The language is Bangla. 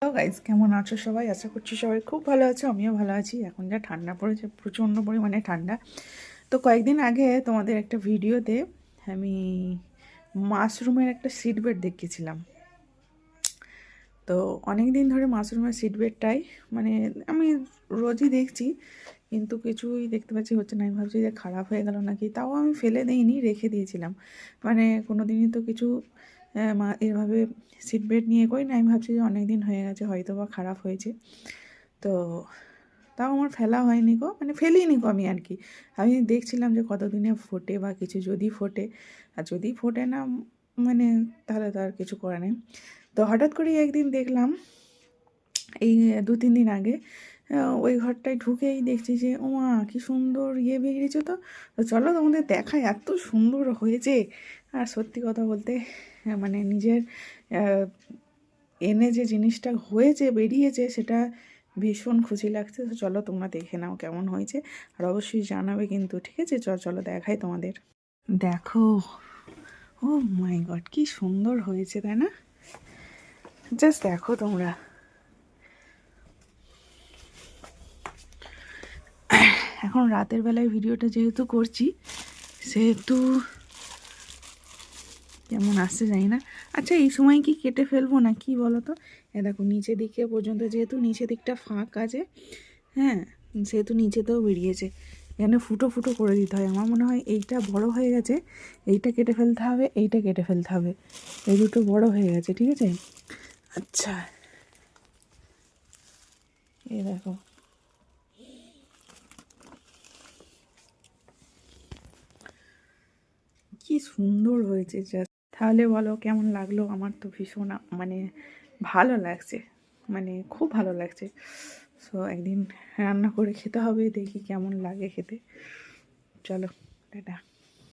হ্যালো গাইস, কেমন আছো সবাই? আশা করছি সবাই খুব ভালো আছো। আমিও ভালো আছি। এখন যা ঠান্ডা পড়েছে, প্রচণ্ড পরিমাণে ঠান্ডা। তো কয়েকদিন আগে তোমাদের একটা ভিডিওতে আমি মাশরুমের একটা সিড বেড দেখিয়েছিলাম। তো অনেক দিন ধরে মাশরুমের সিড বেডটাই মানে আমি রোজই দেখছি, কিন্তু কিছুই দেখতে পাচ্ছি হচ্ছে না। আমি ভাবছি যে খারাপ হয়ে গেল নাকি, তাও আমি ফেলে দিইনি, রেখে দিয়েছিলাম। মানে কোনো দিনই তো কিছু এভাবে সিট বেড নিয়ে করি না। আমি ভাবছি যে অনেক দিন হয়ে গেছে, হয়তো বা খারাপ হয়েছে। তো তাও আমার ফেলা হয়নি গো, মানে ফেলিনি গো আমি আর কি। আমি দেখছিলাম যে কতদিনে ফোটে বা কিছু, যদি ফোটে। আর যদি ফোটে না মানে তাহলে তো আর কিছু করে নেই। তো হঠাৎ করেই একদিন দেখলাম, এই 2-3 দিন আগে ওই ঘরটায় ঢুকেই দেখছি যে ওমা কি সুন্দর বেরিয়েছে। তো তো চলো তোমাদের দেখায়, এত সুন্দর হয়েছে। আর সত্যি কথা বলতে মানে নিজের এনে যে জিনিসটা হয়েছে, বেরিয়েছে, সেটা ভীষণ খুশি লাগছে। তো চলো তোমরা দেখে নাও কেমন হয়েছে, আর অবশ্যই জানাবে কিন্তু, ঠিক আছে? চলো দেখাই তোমাদের। দেখো, ও মাই গড, কি সুন্দর হয়েছে তাই না? জাস্ট দেখো তোমরা। এখন রাতের বেলায় ভিডিওটা যেহেতু করছি, সেহেতু কেমন আসছে জানি না। আচ্ছা, এই সময় কি কেটে ফেলবো না কি বলো তো? দেখো নিচে দিকে পর্যন্ত, যেহেতু নিচে দিকটা ফাঁক আছে, হ্যাঁ, সেহেতু নিচেতেও বেরিয়েছে। এখানে ফুটো ফুটো করে দিতে হয়। আমার মনে হয় এইটা বড় হয়ে গেছে, এইটা কেটে ফেলতে হবে, এইটা কেটে ফেলতে হবে। এই দুটো বড় হয়ে গেছে, ঠিক আছে? আচ্ছা, এই দেখো, কি সুন্দর হয়েছে জাস্ট। তাহলে বলো কেমন লাগলো? আমার তো ভীষণ মানে ভালো লাগছে, মানে খুব ভালো লাগছে। সো একদিন রান্না করে খেতে হবে, দেখি কেমন লাগে খেতে। চলো, টাটা।